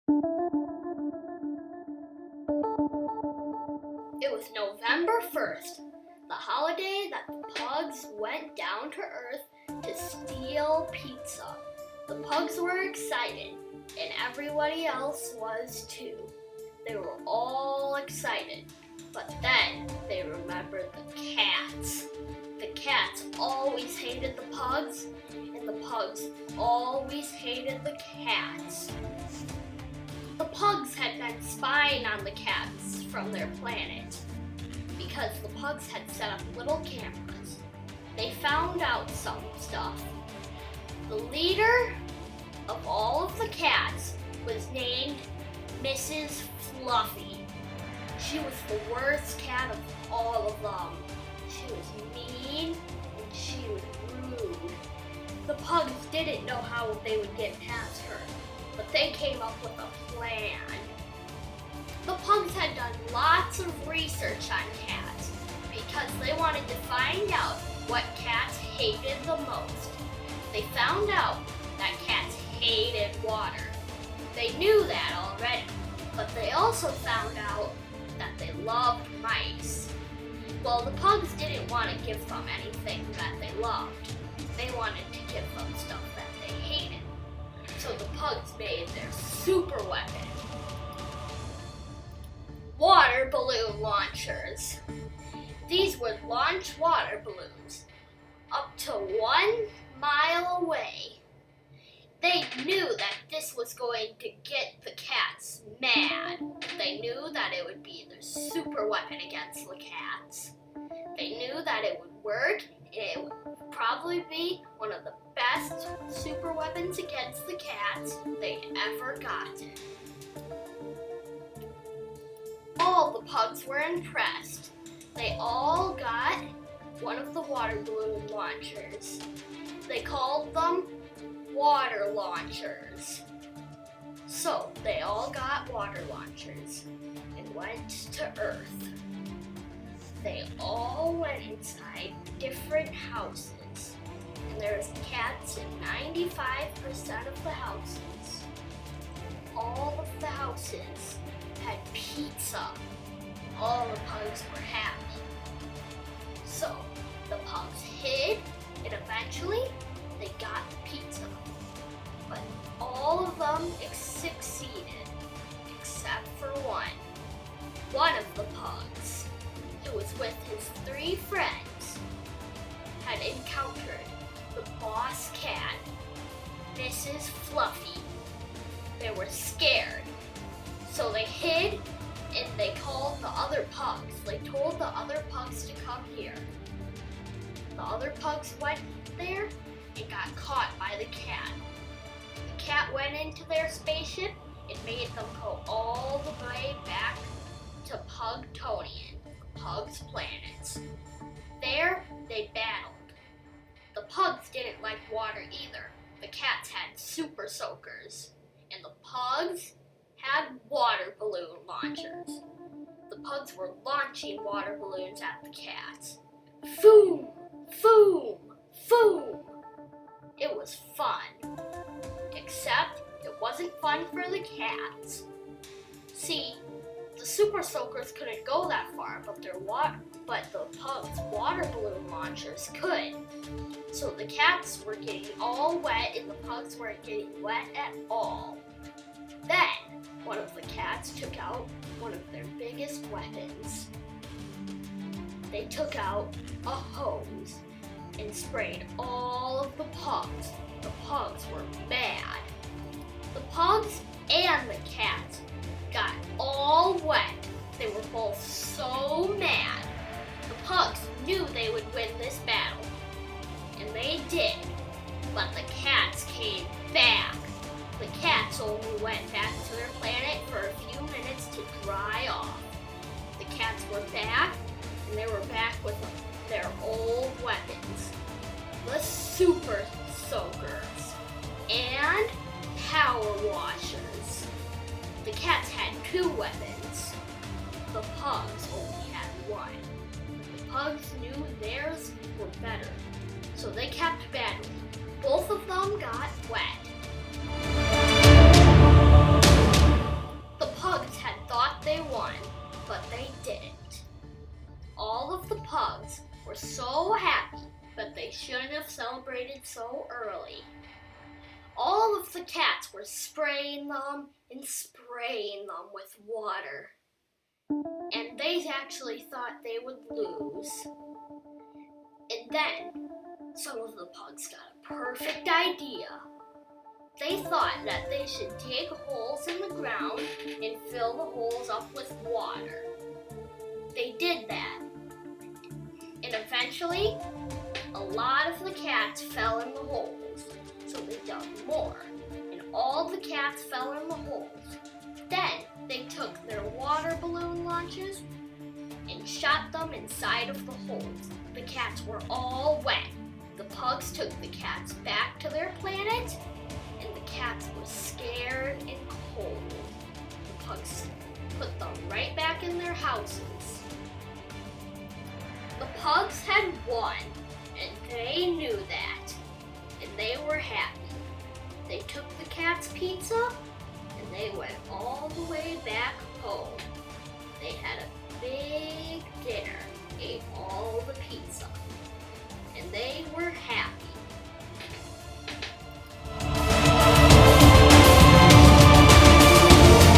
It was November 1st, the holiday that the pugs went down to Earth to steal pizza. The pugs were excited, and everybody else was too. They were all excited, but then they remembered the cats. The cats always hated the pugs, and the pugs always hated the cats. The pugs had been spying on the cats from their planet because the pugs had set up little cameras. They found out some stuff. The leader of all of the cats was named Mrs. Fluffy. She was the worst cat of all of them. She was mean and she was rude. The pugs didn't know how they would get past her, but they came up with a plan. The pugs had done lots of research on cats because they wanted to find out what cats hated the most. They found out that cats hated water. They knew that already, but they also found out that they loved mice. Well, the pugs didn't want to give them anything that they loved. They wanted to give them stuff that they hated. So the pugs made their super weapon. Water balloon launchers. These would launch water balloons up to 1 mile away. They knew that this was going to get the cats mad. They knew that it would be their super weapon against the cats. They knew that it would work, and it would probably be one of the best super weapons against the cats they ever gotten. All the pugs were impressed. They all got one of the water balloon launchers. They called them water launchers. So they all got water launchers and went to Earth. They all went inside different houses, and there was cats in 95% of the houses. All of the houses had pizza. All the pugs were happy. So the pugs hid, and eventually they got the pizza. But all of them succeeded, except for one. One of the pugs, who was with his 3 friends, had encountered the boss cat, Mrs. Fluffy. They were scared, so they hid and they called the other pugs. They told the other pugs to come here. The other pugs went there and got caught by the cat. The cat went into their spaceship and made them go all the way back to Pugtonian, Pug's planet. There, they battled. The pugs didn't like water either. The cats had super soakers, and the pugs had water balloon launchers. The pugs were launching water balloons at the cats. Foom! Foom! Foom! It was fun. Except it wasn't fun for the cats. See, the super soakers couldn't go that far, but the pugs' water balloon launchers could. So the cats were getting all wet and the pugs weren't getting wet at all. Then, one of the cats took out one of their biggest weapons. They took out a hose and sprayed all of the pugs. The pugs were mad. The pugs and the cats got all wet. They were both so mad. The pugs knew they would win this battle, and they did. But the cats came back. The cats only went back to their planet for a few minutes to dry off. The cats were back, and they were back with their old weapons. The super soakers and power washers. The cats had 2 weapons. The pugs only had 1. The pugs knew theirs were better, so they kept battling. Both of them got wet. the cats were spraying them and spraying them with water. And they actually thought they would lose. And then some of the pugs got a perfect idea. They thought that they should dig holes in the ground and fill the holes up with water. They did that. And eventually, a lot of the cats fell in the holes. So they dug more. And all the cats fell in the holes. Then they took their water balloon launchers and shot them inside of the holes. The cats were all wet. The pugs took the cats back to their planet, and the cats were scared and cold. The pugs put them right back in their houses. The pugs had won, and they knew that, and they were happy. They took the cats' pizza, and they went all the way back home. They had a big dinner, ate all the pizza.